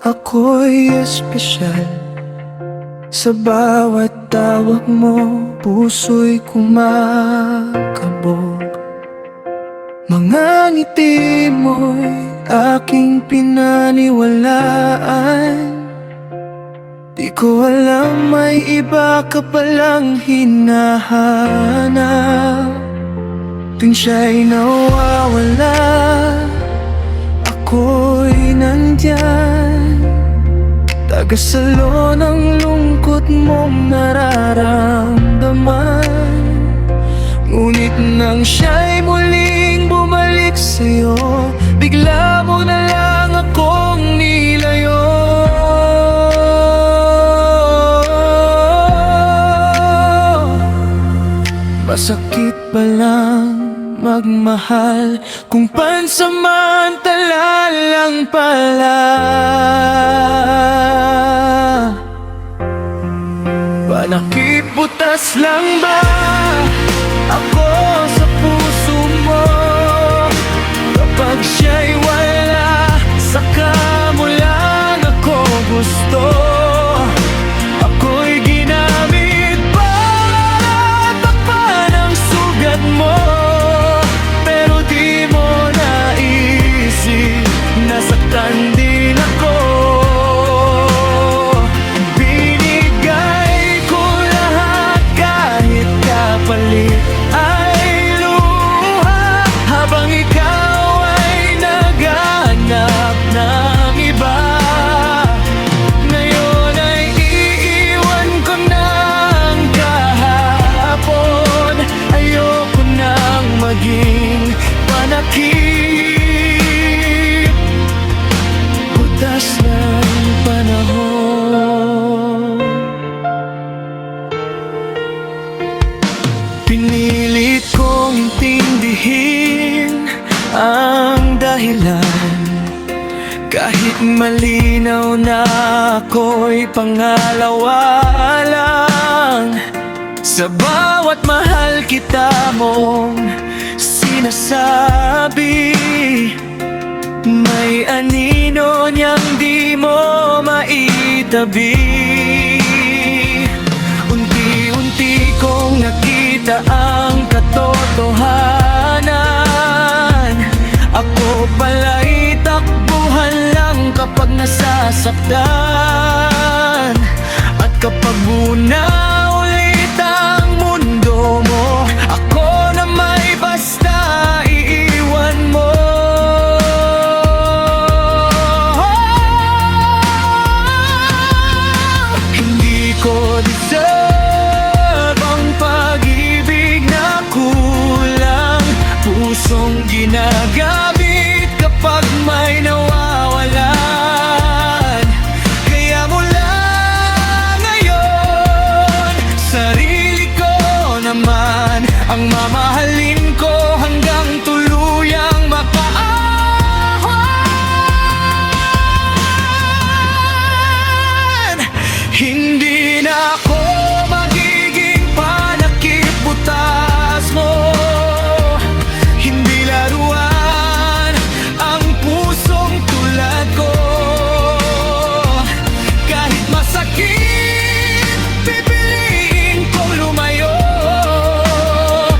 Ako'y espesyal sa bawat tawag mo, puso'y kumakabog. Mga ngiti mo'y aking pinaniwalaan. Di ko alam may iba ka palang hinahanap. Tuwing siya'y nawawala, ako'y nandyan, tagasalo ng lungkot mong nararamdaman. Ngunit nang siya'y muling bumalik sa'yo, bigla mo na lang akong nilayo. Masakit pa lang magmahal kung pansamantala lang pala. Panakip butas lang ba ako sa puso mo? Kapag siya'y wala, saka mo lang ako gusto. Ako'y ginamit para takpan ang sugat mo, pero di mo naisip nasaktan din ako. Palit ay luha habang ikaw ay naghahanap ng iba. Ngayon ay iiwan ko ng kahapon. Ayoko nang maging panakip, butas ng panahon. Pinilit kong intindihin ang dahilan, kahit malinaw na ako'y pangalawa lang. Sa bawat mahal kita mong sinasabi, may anino niyang di mo maitabi. Unti-unti kong nakita ang katotohanan. Ako pala'y takbuhan lang kapag nasasaktan. At kapag muna ulit ang mundo mo, ako na may basta iiwan mo. Hindi ko deserve ang pag-ibig na kulang, pusong ginagamit kapag may nawawalan. Kaya mula ngayon, sarili ko naman ang mamahalin ko hanggang tuluyang makaahon. Hindi na ako magiging panakip butas mo. Hindi laruan ang pusong tulad ko. Kahit masakit, pipiliin kong lumayo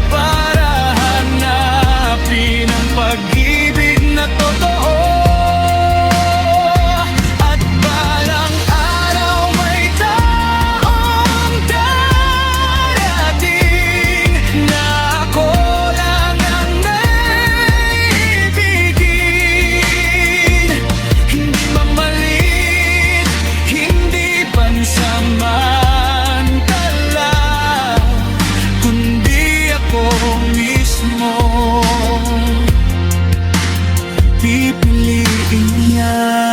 para hanapin ang pag-ibig na totoo. At balang araw may taong darating na ako lang ang naibigin. Hindi mamalit, hindi pansamantala, kundi ako mismo pipiliin niya.